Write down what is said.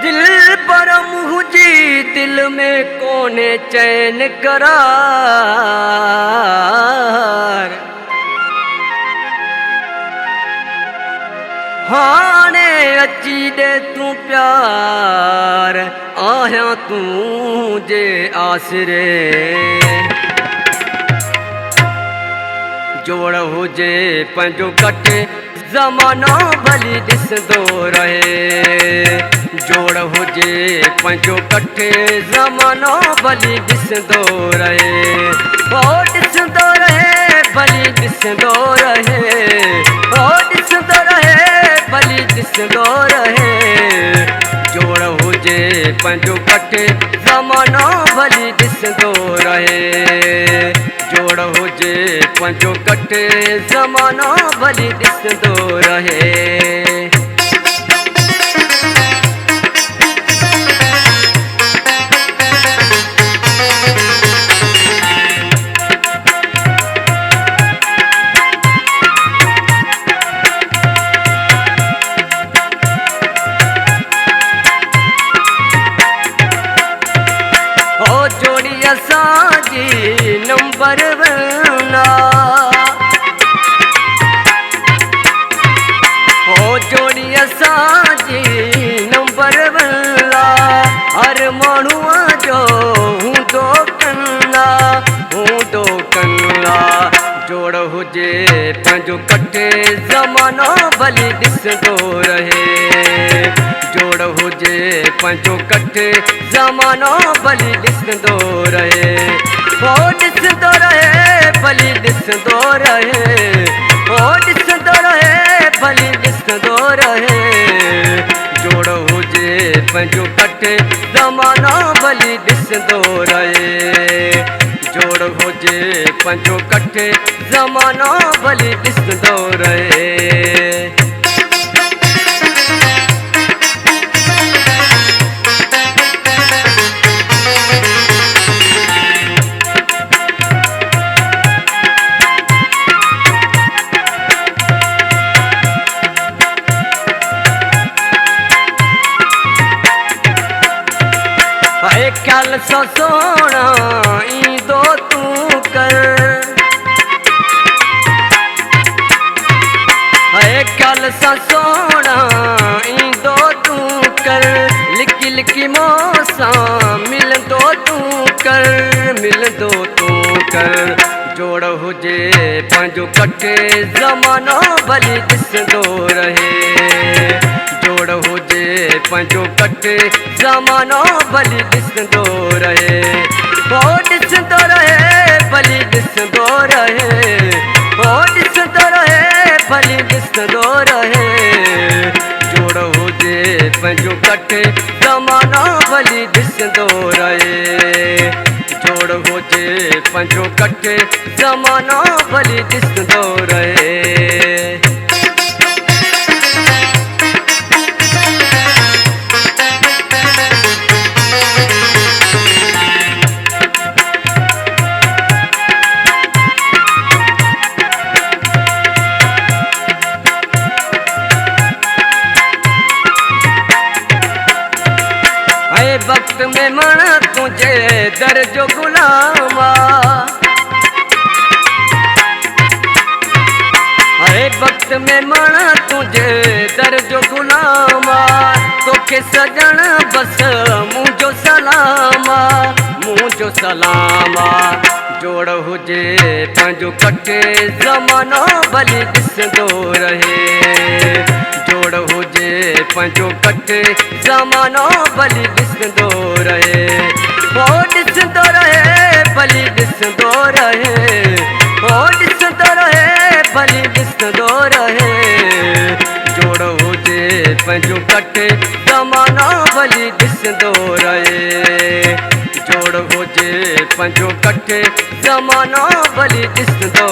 दिल परम हुजी दिल में कोने चैन करार हाने अची दे तू प्यार आया तू जे आसरे जोड़ हुजे पंजो कटे ज़मानो भली ॾिसंदो रहे जोड़ हुजे पंजो कटे ज़मानो भली ॾिसंदो रहे ओ ॾिसंदो रहे भली ॾिसंदो रहे ओ ॾिसंदो रहे भली ॾिसंदो रहे जोड़ हुजे पंजो कटे ज़मानो भली ॾिसंदो रहे जोड़ हुजे पंजो कटे ज़मानो भली ॾिसंदो रहे जोड़ी असांजी नंबर वना हो जोड़ी असांजी नंबर वना हर माण्हूअ जो हूंदो कन्ना जोड़ हुजे पंहिंजो कटे ज़मानो भली ॾिसंदो रहे जोड़ हुजे पंहिंजो कटे ज़मानो भली ॾिसंदो रहे ओ ॾिसंदो रहे भली ॾिसंदो रहे ओ ॾिसंदो रहे भली ॾिसंदो रहे जोड़ हुजे पंहिंजो कटे ज़मानो भली ॾिसंदो रहे जोड़ हुजे पंहिंजो कटे ज़मानो भली ॾिसंदो रहे ख्याल सा सोना ईंदो तू कर ख्याल सा सोना ईंदो तू कर लिकी लिकी मौसा मिलंदो तू कर जोड़ हुजे पंहिंजो कटे ज़मानो भली ॾिसंदो रहे जोड़ हुजे पंहिंजो कटे ज़मानो भली ॾिसंदो रहे ओ ॾिसंदो रहे भली ॾिसंदो रहे ओ ॾिसंदो रहे भली ॾिसंदो रहे जोड़ हुजे पंहिंजो कटे ज़मानो भली ॾिसंदो रहे जोड़ हुजे पंहिंजो कटे ज़मानो भली ॾिसंदो रहे वक्त में मना तुझे दर जो गुलामा वक्त में मना तुझे दर जो गुलामा तोखे सजण बस मुझो सलामा जोड़ हुजे पंहिंजो कटे ज़मानो भली ॾिसंदो रहे जोड़ हुजे पंहिंजो कटे ज़मानो भली ॾिसंदो रहे ओ ॾिसंदो रहे भली ॾिसंदो रहे ओ ॾिसंदो रहे भली ॾिसंदो रहे जोड़ हुजे पंहिंजो कटे ज़मानो भली ॾिसंदो रहे जोड़ हुजे पंहिंजो कटे ज़मानो भली ॾिसंदो